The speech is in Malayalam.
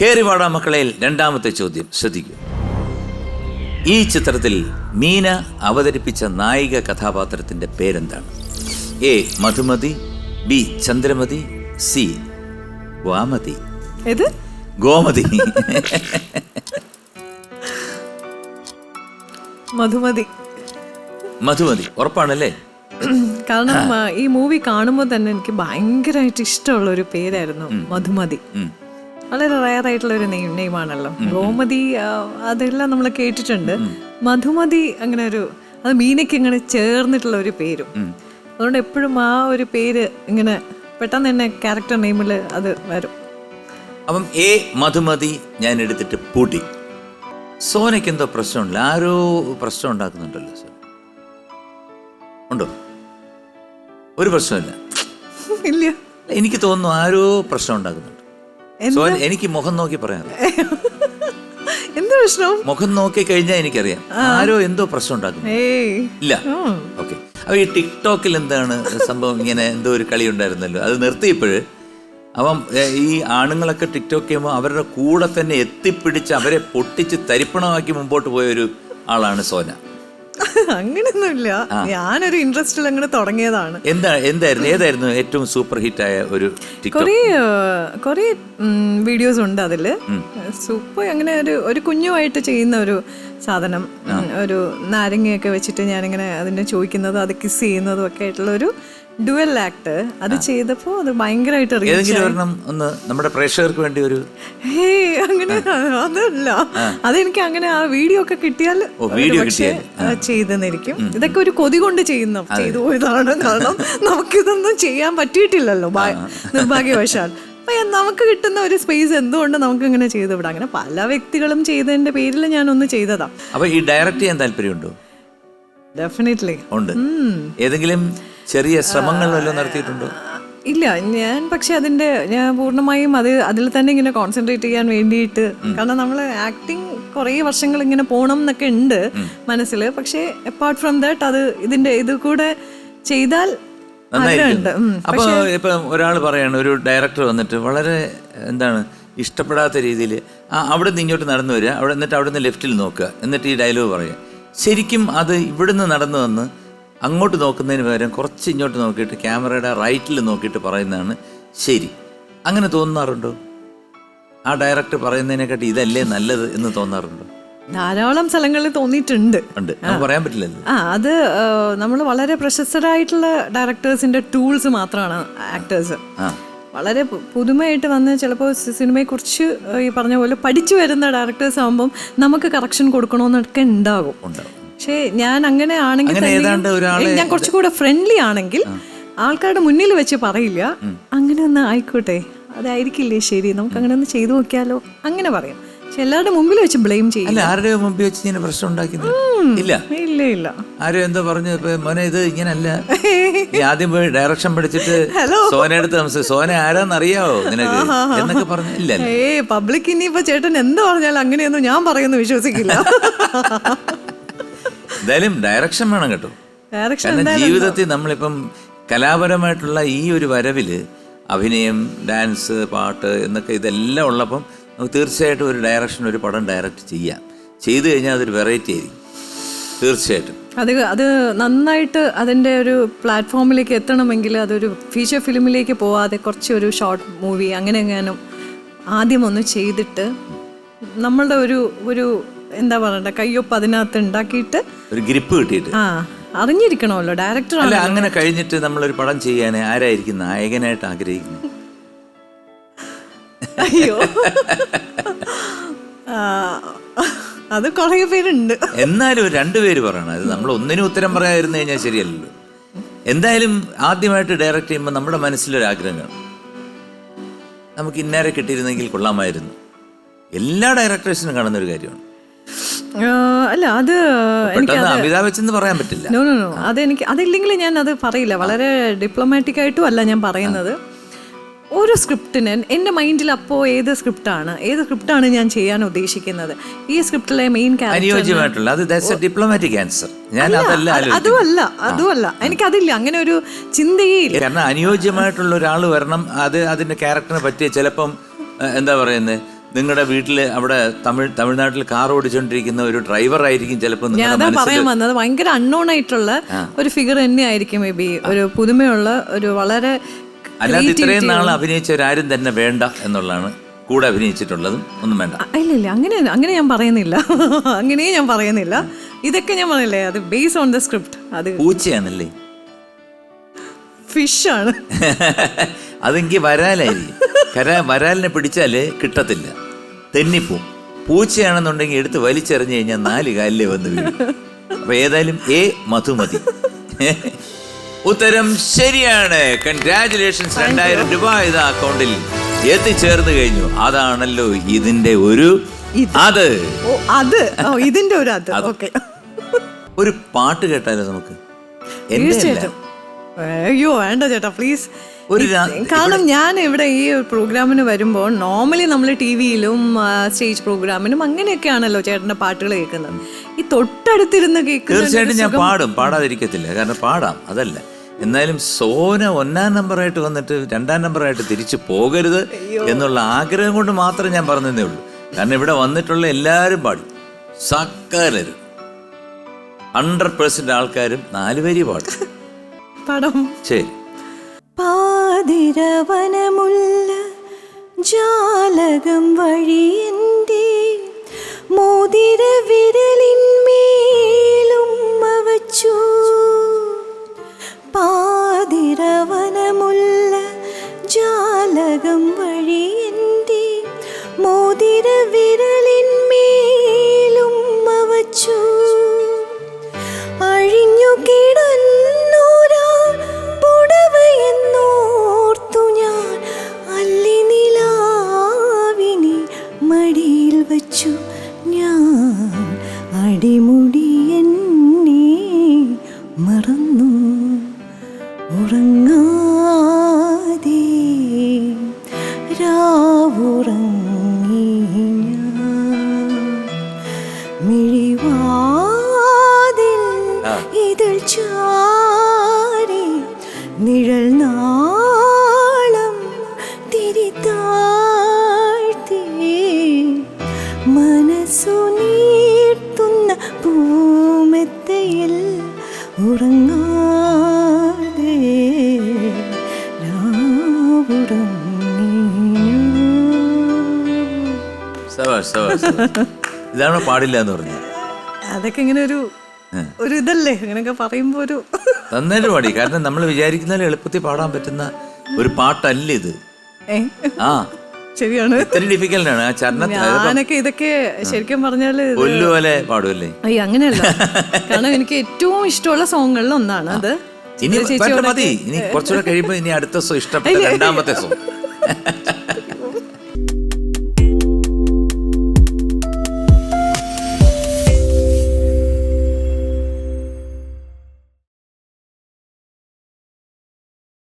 കേറിവാടാ മക്കളയിൽ രണ്ടാമത്തെ ചോദ്യം ശ്രദ്ധിക്കൂ. ഈ ചിത്രത്തിൽ മീന അവതരിപ്പിച്ച നായിക കഥാപാത്രത്തിന്റെ പേരെന്താണ്? A Madhumati, B Chandramati, C Gomati. Gomati. Madhumati. Madhumati ഉറപ്പാണല്ലേ? കാരണം ഈ മൂവി കാണുമ്പോൾ തന്നെ എനിക്ക് ഭയങ്കരമായിട്ട് ഇഷ്ടമുള്ള ഒരു പേരായിരുന്നു മധുമതി. വളരെ റയർ ആയിട്ടുള്ള ഒരു നെയിമാണല്ലോ. ഗോമതി അതെല്ലാം നമ്മൾ കേട്ടിട്ടുണ്ട്. മധുമതി അങ്ങനെ ഒരു അത് മീനയ്ക്ക് ഇങ്ങനെ ചേർന്നിട്ടുള്ള ഒരു പേരും. അതുകൊണ്ട് എപ്പോഴും ആ ഒരു പേര് ഇങ്ങനെ പെട്ടെന്ന് തന്നെ ക്യാരക്ടർ നെയിമിൽ അത് വരും. അപ്പം എ മധുമതി ഞാൻ എടുത്തിട്ട് പൂട്ടി. സോനയ്ക്ക് എന്തോ പ്രശ്നമുണ്ടല്ലോ, ആരോ പ്രശ്നം ഉണ്ടാക്കുന്നുണ്ടല്ലോ. സോന ഉണ്ടോ? ഒരു പ്രശ്നമില്ല. ഇല്ല, എനിക്ക് തോന്നുന്നു ആരോ പ്രശ്നം ഉണ്ടാക്കുന്നുണ്ട്. സോന എനിക്ക് മുഖം നോക്കി പറയാം. എന്ത് പ്രശ്നം? മുഖം നോക്കി കഴിഞ്ഞാൽ എനിക്കറിയാം ആരോ എന്തോ പ്രശ്നം ഉണ്ടാക്കുന്നു. ഇല്ല, ഓക്കെ. അപ്പൊ ഈ ടിക്ടോക്കിൽ എന്താണ് സംഭവം? ഇങ്ങനെ എന്തോ ഒരു കളി ഉണ്ടായിരുന്നല്ലോ, അത് നിർത്തിയപ്പോഴ് അവൻ ഈ ആണുങ്ങളൊക്കെ ടിക്ടോക്ക് ചെയ്യുമ്പോൾ അവരുടെ കൂടെ തന്നെ എത്തിപ്പിടിച്ച് അവരെ പൊട്ടിച്ച് തരിപ്പണമാക്കി മുമ്പോട്ട് പോയ ഒരു ആളാണ് സോന. അങ്ങനെയൊന്നുമില്ല, ഞാനൊരു ഇൻട്രസ്റ്റിൽ അങ്ങനെ തുടങ്ങിയതാണ്. ഏതായിരുന്നു ഏറ്റവും സൂപ്പർ ഹിറ്റായ ഒരു? കൊറേ വീഡിയോസ് ഉണ്ട് അതില്. സൂപ്പർ അങ്ങനെ ഒരു കുഞ്ഞുമായിട്ട് ചെയ്യുന്ന ഒരു സാധനം, ഒരു നാരങ്ങയൊക്കെ വെച്ചിട്ട് ഞാനിങ്ങനെ അതിനെ ചോദിക്കുന്നതും അത് കിസ് ചെയ്യുന്നതും ഒക്കെ ആയിട്ടുള്ള ഒരു ഡുവൽ ആക്ട് അത് ചെയ്തപ്പോ അത് ഭയങ്കരമായിട്ട് ഒന്ന് നമ്മുടെ പ്രേക്ഷകർക്ക് വേണ്ടി ഒരു അങ്ങനെ അതല്ല, അതെനിക്ക് അങ്ങനെ ആ വീഡിയോ ഒക്കെ കിട്ടിയാൽ പക്ഷേ ചെയ്തെന്നിരിക്കും. ഇതൊക്കെ ഒരു കൊതി കൊണ്ട് ചെയ്തു പോയതാണ്. കാരണം നമുക്കിതൊന്നും ചെയ്യാൻ പറ്റിയിട്ടില്ലല്ലോ നിർഭാഗ്യവശാൽ. അപ്പൊ നമുക്ക് കിട്ടുന്ന ഒരു സ്പേസ് എന്തുകൊണ്ട് നമുക്ക് ഇങ്ങനെ ചെയ്തു വിടാം. അങ്ങനെ പല വ്യക്തികളും ചെയ്തതിന്റെ പേരിൽ ഞാനൊന്ന് ചെയ്തതാ. അപ്പൊ ഈ ഡയറക്റ്റ് ചെയ്യാൻ താല്പര്യമുണ്ടോ? ഡെഫിനറ്റ്ലി ഉണ്ട്. ഏതെങ്കിലും ചെറിയ ശ്രമങ്ങൾ വല്ലതും നടത്തിയിട്ടുണ്ടോ? ഇല്ല, ഞാൻ പക്ഷെ ഞാൻ പൂർണ്ണമായും അതിൽ തന്നെ ഇങ്ങനെ കോൺസെൻട്രേറ്റ് ചെയ്യാൻ വേണ്ടിയിട്ട്. കാരണം നമ്മൾ ആക്ടിങ് കുറേ വർഷങ്ങൾ ഇങ്ങനെ പോകണം എന്നൊക്കെ ഉണ്ട് മനസ്സിൽ. പക്ഷേ അപ്പാർട്ട് ഫ്രം ദാറ്റ് ഇത് കൂടെ ചെയ്താൽ ആഗ്രഹമുണ്ട്. അപ്പൊ ഇപ്പൊ ഒരാൾ പറയാണ്, ഒരു ഡയറക്ടർ വന്നിട്ട് വളരെ ഇഷ്ടപ്പെടാത്ത രീതിയിൽ അവിടെ നിന്ന് ഇങ്ങോട്ട് നടന്നു വരിക, എന്നിട്ട് അവിടെ നിന്ന് ലെഫ്റ്റിൽ നോക്കുക, എന്നിട്ട് ഈ ഡയലോഗ് പറയുക. ശരിക്കും അത് ഇവിടുന്ന് നടന്നു വന്ന് അങ്ങോട്ട് നോക്കുന്നതിന് പകരം കുറച്ച് ഇങ്ങോട്ട് നോക്കിയിട്ട് ക്യാമറയുടെ റൈറ്റിൽ നോക്കിയിട്ട് പറയുന്നതാണ് ശരി. അങ്ങനെ തോന്നാറുണ്ടോ? ആ ഡയറക്ടർ പറയുന്നതിനെക്കാട്ടി ഇതല്ലേ നല്ലത് എന്ന് തോന്നാറുണ്ടോ? ധാരാളം സ്ഥലങ്ങളിൽ തോന്നിയിട്ടുണ്ട്. പറയാൻ പറ്റില്ലല്ലോ. അത് നമ്മൾ വളരെ പ്രശസ്തരായിട്ടുള്ള ഡയറക്ടേഴ്സിന്റെ ടൂൾസ് മാത്രമാണ് ആക്ടേഴ്സ്. വളരെ പുതുമയായിട്ട് വന്ന് ചിലപ്പോൾ സിനിമയെക്കുറിച്ച് ഈ പറഞ്ഞ പോലെ പഠിച്ചു വരുന്ന ഡയറക്ടേഴ്സ് ആകുമ്പം നമുക്ക് കറക്ഷൻ കൊടുക്കണമെന്നൊക്കെ ഉണ്ടാകും. പക്ഷേ ഞാൻ അങ്ങനെ ആണെങ്കിൽ ഞാൻ കുറച്ചുകൂടെ ഫ്രണ്ട്ലി ആണെങ്കിൽ ആൾക്കാരുടെ മുന്നിൽ വെച്ച് പറയില്ല, അങ്ങനെ ഒന്ന് ആയിക്കോട്ടെ, അതായിരിക്കില്ലേ ശരി, നമുക്ക് അങ്ങനെ ഒന്ന് ചെയ്തു നോക്കിയാലോ, അങ്ങനെ പറയും. പക്ഷെ എല്ലാവരുടെ മുമ്പിൽ വെച്ച് ബ്ലെയിം ചെയ്യില്ല. ആരുടെ മുമ്പിൽ വെച്ച് ഇങ്ങനെ പ്രശ്നം ഉണ്ടാക്കില്ല. ഇല്ല, ആരും എന്തോ പറഞ്ഞു, മോനെ ഇത് ഇങ്ങനല്ല, ആദ്യം പോയി ഡയറക്ഷൻ പഠിച്ചിട്ട് സോനടുത്ത് സോന ആരാന്നറിയാവോ നിനക്ക് എന്നൊക്കെ പറഞ്ഞില്ല. പബ്ലിക് ഇനിയിപ്പോ ചേട്ടൻ എന്താ പറഞ്ഞാലും അങ്ങനെയൊന്നും ഞാൻ പറയുന്നു വിശ്വസിക്കില്ല. എന്തായാലും ഡയറക്ഷൻ വേണം കേട്ടോ. കാരണം ജീവിതത്തിൽ നമ്മളിപ്പം കലാപരമായിട്ടുള്ള ഈ ഒരു വരവില് അഭിനയം, ഡാൻസ്, പാട്ട് എന്നൊക്കെ ഇതെല്ലാം ഉള്ളപ്പം നമുക്ക് തീർച്ചയായിട്ടും ഒരു ഡയറക്ഷൻ, ഒരു പടം ഡയറക്റ്റ് ചെയ്തു കഴിഞ്ഞാൽ അതൊരു വെറൈറ്റി ആയിരിക്കും തീർച്ചയായിട്ടും. അത് നന്നായിട്ട് അതിൻ്റെ ഒരു പ്ലാറ്റ്ഫോമിലേക്ക് എത്തണമെങ്കിൽ അതൊരു ഫീച്ചർ ഫിലിമിലേക്ക് പോവാതെ കുറച്ചൊരു ഷോർട്ട് മൂവി അങ്ങനെ എങ്ങാനും ആദ്യം ഒന്ന് ചെയ്തിട്ട് നമ്മളുടെ ഒരു എന്താ പറയണ്ട കയ്യൊപ്പ് അതിനകത്ത് ഉണ്ടാക്കിയിട്ട് ഒരു ഗ്രിപ്പ് കിട്ടിയിട്ട് അറിഞ്ഞിരിക്കണമല്ലോ ഡയറക്ടർ. അല്ല, അങ്ങനെ കഴിഞ്ഞിട്ട് നമ്മളൊരു പടം ചെയ്യാൻ ആരായിരിക്കും നായകനായിട്ട് ആഗ്രഹിക്കുന്നത്? അയ്യോ, അത് കുറേ പേരുണ്ട്. എന്നാലും രണ്ടുപേര് പറയണം. അത് നമ്മൾ ഒന്നിനും ഉത്തരം പറയാതിരുന്നു കഴിഞ്ഞാൽ ശരിയല്ലല്ലോ. എന്തായാലും ആദ്യമായിട്ട് ഡയറക്റ്റ് ചെയ്യുമ്പോൾ നമ്മുടെ മനസ്സിലൊരാഗ്രഹം കാണും, നമുക്ക് ഇന്നാരെ കിട്ടിയിരുന്നെങ്കിൽ കൊള്ളാമായിരുന്നു. എല്ലാ ഡയറക്ടേഴ്സിനും കാണുന്ന ഒരു കാര്യമാണ്. അല്ല, അത് അമിതാഭ് ബച്ചൻ പറയാൻ പറ്റില്ല. നോ അതില്ലെങ്കിൽ ഞാൻ അത് പറയില്ല. വളരെ ഡിപ്ലോമാറ്റിക് ആയിട്ടും അല്ല ഞാൻ പറയുന്നത്. ഒരു സ്ക്രിപ്റ്റിന് എൻ്റെ മൈൻഡിൽ അപ്പോൾ ഏത് സ്ക്രിപ്റ്റാണ് ഞാൻ ചെയ്യാൻ ഉദ്ദേശിക്കുന്നത്, ഈ സ്ക്രിപ്റ്റിലെ മെയിൻ അനുയോജ്യമായിട്ടുള്ള അതുമല്ല എനിക്കതില്ല, അങ്ങനെ ഒരു ചിന്തയേ ഇല്ല. കാരണം അനുയോജ്യമായിട്ടുള്ള ഒരാൾ വരണം, അത് അതിന്റെ ക്യാരക്ടറിനെ പറ്റിയ ചിലപ്പം എന്താ പറയുന്നത് നിങ്ങളുടെ വീട്ടിൽ അവിടെ തമിഴ്നാട്ടിൽ കാർ ഓടിച്ചോണ്ടിരിക്കുന്ന ഒരു ഡ്രൈവർ ആയിരിക്കും ചിലപ്പോൾ. ഞാൻ അതാ പറയാൻ വന്നത്, ഭയങ്കര അൺനോൺ ആയിട്ടുള്ള ഒരു ഫിഗർ തന്നെയായിരിക്കും മേ ബി, ഒരു പുതുമയുള്ള ഒരു വളരെ. അല്ലാതെ ഇത്രയും നാൾ അഭിനയിച്ചവരാരും തന്നെ വേണ്ട എന്നുള്ളതാണ് കൂടെ അഭിനയിച്ചിട്ടുള്ളതും ഒന്നും വേണ്ട. ഇല്ല അങ്ങനെ ഞാൻ പറയുന്നില്ല. അങ്ങനെയും ഞാൻ പറയുന്നില്ല. ഇതൊക്കെ ഞാൻ പറഞ്ഞില്ലേ, അത് ബേസ് ഓൺ ദ സ്ക്രിപ്റ്റ്. അത് പൂച്ചയാണല്ലേ? ഫിഷാണ്. അതെങ്കിൽ വരാലായിരിക്കും. വരാലിനെ പിടിച്ചാല് കിട്ടത്തില്ല, തെന്നിപ്പോവും. പൂച്ചയാണെന്നുണ്ടെങ്കിൽ എടുത്ത് വലിച്ചെറിഞ്ഞു കഴിഞ്ഞാൽ 4 കാലിലേ വന്ന് വീഴും. അപ്പൊ ഏതായാലും മധുമതി. ഉത്തരം ശരിയാണ്. കൺഗ്രാറ്റുലേഷൻസ്. 2000 രൂപ ഇത് അക്കൗണ്ടിൽ എത്തിച്ചേർന്ന് കഴിഞ്ഞു. അതാണല്ലോ ഇതിന്റെ ഒരു ഇതിന്റെ ഒരു ഓക്കെ. ഒരു പാട്ട് കേട്ടാലോ നമുക്ക്? അയ്യോ വേണ്ട ചേട്ടാ പ്ലീസ്. കാരണം ഞാൻ ഇവിടെ ഈ പ്രോഗ്രാമിന് വരുമ്പോൾ നോർമലി നമ്മൾ ടി വിയിലും സ്റ്റേജ് പ്രോഗ്രാമിനും അങ്ങനെയൊക്കെയാണല്ലോ ചേട്ടൻ്റെ പാട്ടുകൾ കേൾക്കുന്നത്. ഈ തൊട്ടടുത്തിരുന്ന് കേൾക്കുന്നത് തീർച്ചയായിട്ടും ഞാൻ പാടാതിരിക്കത്തില്ല. കാരണം പാടാം, അതല്ല. എന്നാലും സോന 1ാം നമ്പറായിട്ട് വന്നിട്ട് 2ാം നമ്പറായിട്ട് തിരിച്ചു പോകരുത് എന്നുള്ള ആഗ്രഹം കൊണ്ട് മാത്രം ഞാൻ പറഞ്ഞതേ ഉള്ളൂ. കാരണം ഇവിടെ വന്നിട്ടുള്ള എല്ലാവരും പാടി, സകലരും 100% ആൾക്കാരും 4 വരി പാടും. പാടാം. ശരി. പാതിരവനമുള്ള ജാലകം വഴി എൻ്റെ മോതിര വിരലിന്മേലും വച്ചു. പാതിരവനമുള്ള ജാലകം വഴി എൻ്റെ മോതിര വിരലിന്മേലും വച്ചു. അഴിഞ്ഞു കിടന്നോരാ പുടവയെന്നോർത്തു ഞാൻ അല്ലി നിലാവിനെ മടിയിൽ വച്ചു. ഞാൻ അടിമുടി എന്നെ മറന്നു ഉറങ്ങാതെ രാവുറങ്ങി ഞാൻ. മിഴിവാതിൽ ഇതിൽ ചാരി നിഴൽ നാളം തിരിതാഴ്ത്തി മനസ്സു നീർത്തുന്ന പൂമെത്തയിൽ ഉറങ്ങാതെ ഇതാണോ പാടില്ല എന്ന് പറഞ്ഞു? അതൊക്കെ ഇങ്ങനെ ഒരു ഇതല്ലേ, അങ്ങനെയൊക്കെ പറയുമ്പോ ഒരു നന്നായിട്ട് പാടി. കാരണം നമ്മൾ വിചാരിക്കുന്ന എളുപ്പത്തിൽ പാടാൻ പറ്റുന്ന ഒരു പാട്ടല്ല ഇത്. ശരിയാണ്, ഇത്തിരി ഡിഫിക്കൽട്ട് ആണ്. ആ ഞാനൊക്കെ ഇതൊക്കെ ശരിക്കും പറഞ്ഞാല് പോലെ പാടുമല്ലേ? അയ്യോ അങ്ങനെയല്ല. കാരണം എനിക്ക് ഏറ്റവും ഇഷ്ടമുള്ള സോങ്ങുകളിൽ ഒന്നാണ് അത്. ഇനി കുറച്ചുകൂടെ കഴിയുമ്പോ ഇനി അടുത്ത സോ ഇഷ്ടപ്പെട്ട 2ാമത്തെ സോ